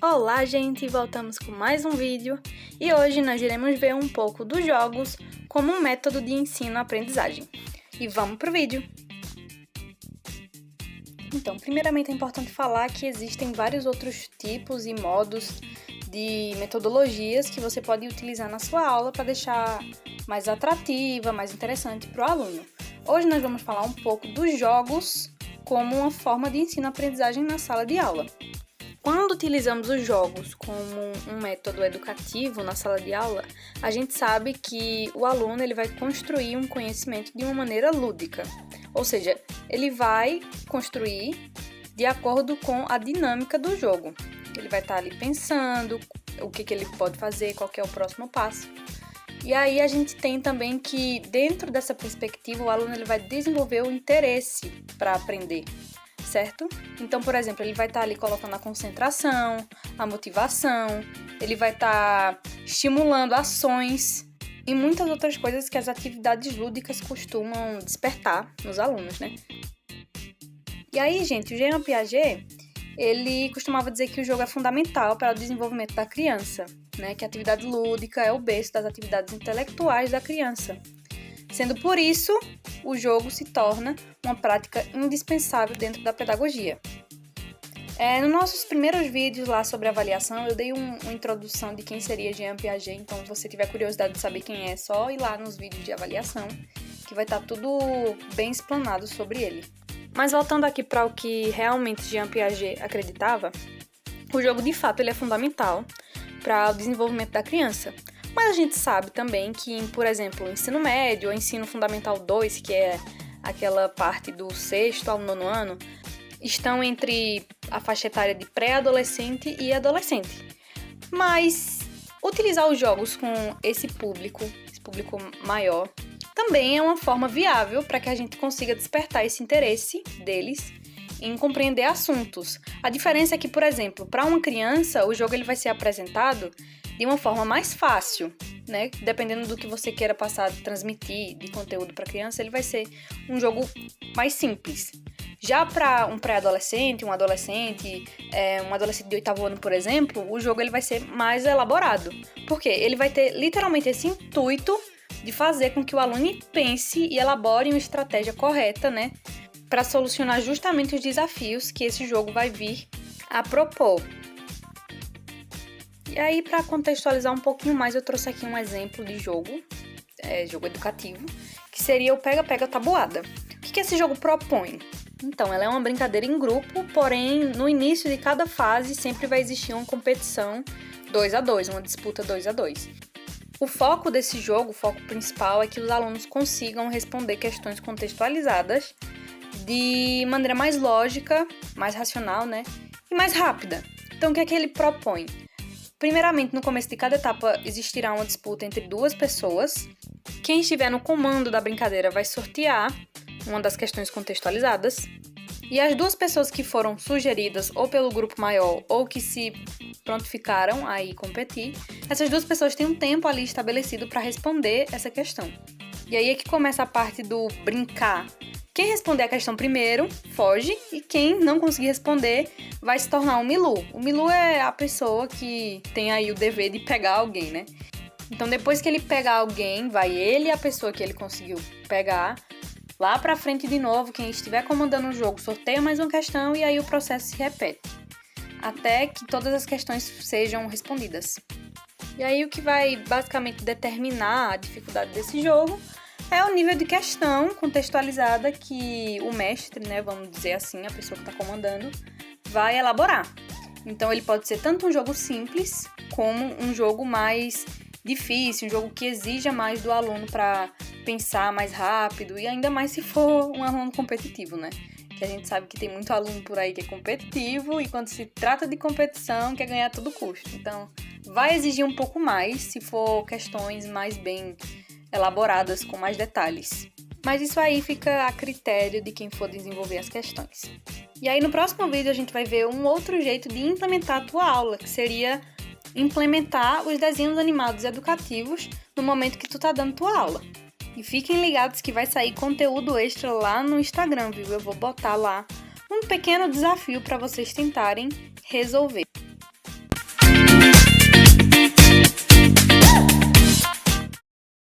Olá gente, voltamos com mais um vídeo e hoje nós iremos ver um pouco dos jogos como um método de ensino-aprendizagem. E vamos pro vídeo! Então, primeiramente é importante falar que existem vários outros tipos e modos de metodologias que você pode utilizar na sua aula para deixar mais atrativa, mais interessante para o aluno. Hoje nós vamos falar um pouco dos jogos como uma forma de ensino-aprendizagem na sala de aula. Quando utilizamos os jogos como um método educativo na sala de aula, a gente sabe que o aluno ele vai construir um conhecimento de uma maneira lúdica, ou seja, ele vai construir de acordo com a dinâmica do jogo. Ele vai estar ali pensando o que ele pode fazer, qual que é o próximo passo. E aí a gente tem também que, dentro dessa perspectiva, o aluno ele vai desenvolver o interesse para aprender. Certo? Então, por exemplo, ele vai estar ali colocando a concentração, a motivação, ele vai estar estimulando ações e muitas outras coisas que as atividades lúdicas costumam despertar nos alunos, né? E aí, gente, o Jean Piaget, ele costumava dizer que o jogo é fundamental para o desenvolvimento da criança, né? Que a atividade lúdica é o berço das atividades intelectuais da criança. Sendo por isso, o jogo se torna uma prática indispensável dentro da pedagogia. Nos nossos primeiros vídeos lá sobre avaliação, eu dei uma introdução de quem seria Jean Piaget, então se você tiver curiosidade de saber quem é, só ir lá nos vídeos de avaliação, que vai estar tudo bem explanado sobre ele. Mas voltando aqui para o que realmente Jean Piaget acreditava, o jogo de fato ele é fundamental para o desenvolvimento da criança. Mas a gente sabe também que, por exemplo, o ensino médio, ou ensino fundamental 2, que é aquela parte do 6º ao 9º ano, estão entre a faixa etária de pré-adolescente e adolescente. Mas utilizar os jogos com esse público maior, também é uma forma viável para que a gente consiga despertar esse interesse deles em compreender assuntos. A diferença é que, por exemplo, para uma criança, o jogo ele vai ser apresentado de uma forma mais fácil, né? Dependendo do que você queira passar, transmitir de conteúdo para a criança, ele vai ser um jogo mais simples. Já para um pré-adolescente, um adolescente de 8º ano, por exemplo, o jogo ele vai ser mais elaborado. Por quê? Ele vai ter literalmente esse intuito de fazer com que o aluno pense e elabore uma estratégia correta, né? Para solucionar justamente os desafios que esse jogo vai vir a propor. E aí, para contextualizar um pouquinho mais, eu trouxe aqui um exemplo de jogo educativo, que seria o Pega-Pega Tabuada. O que esse jogo propõe? Então, ela é uma brincadeira em grupo, porém, no início de cada fase sempre vai existir uma competição 2-2, uma disputa 2-2. O foco desse jogo, o foco principal, é que os alunos consigam responder questões contextualizadas de maneira mais lógica, mais racional, né? E mais rápida. Então, o que é que ele propõe? Primeiramente, no começo de cada etapa, existirá uma disputa entre duas pessoas. Quem estiver no comando da brincadeira vai sortear uma das questões contextualizadas. E as duas pessoas que foram sugeridas ou pelo grupo maior ou que se prontificaram a ir competir, essas duas pessoas têm um tempo ali estabelecido para responder essa questão. E aí é que começa a parte do brincar. Quem responder a questão primeiro, foge, e quem não conseguir responder vai se tornar um Milu. O Milu é a pessoa que tem aí o dever de pegar alguém, né? Então, depois que ele pegar alguém, vai ele e a pessoa que ele conseguiu pegar lá pra frente de novo. Quem estiver comandando o jogo sorteia mais uma questão e aí o processo se repete, até que todas as questões sejam respondidas. E aí o que vai basicamente determinar a dificuldade desse jogo é o nível de questão contextualizada que o mestre, né, vamos dizer assim, a pessoa que está comandando, vai elaborar. Então ele pode ser tanto um jogo simples como um jogo mais difícil, um jogo que exija mais do aluno para pensar mais rápido, e ainda mais se for um aluno competitivo, né? Que a gente sabe que tem muito aluno por aí que é competitivo e quando se trata de competição quer ganhar a todo custo. Então vai exigir um pouco mais se for questões mais bem elaboradas, com mais detalhes. Mas isso aí fica a critério de quem for desenvolver as questões. E aí no próximo vídeo a gente vai ver um outro jeito de implementar a tua aula, que seria implementar os desenhos animados educativos no momento que tu tá dando tua aula. E fiquem ligados que vai sair conteúdo extra lá no Instagram, viu? Eu vou botar lá um pequeno desafio para vocês tentarem resolver.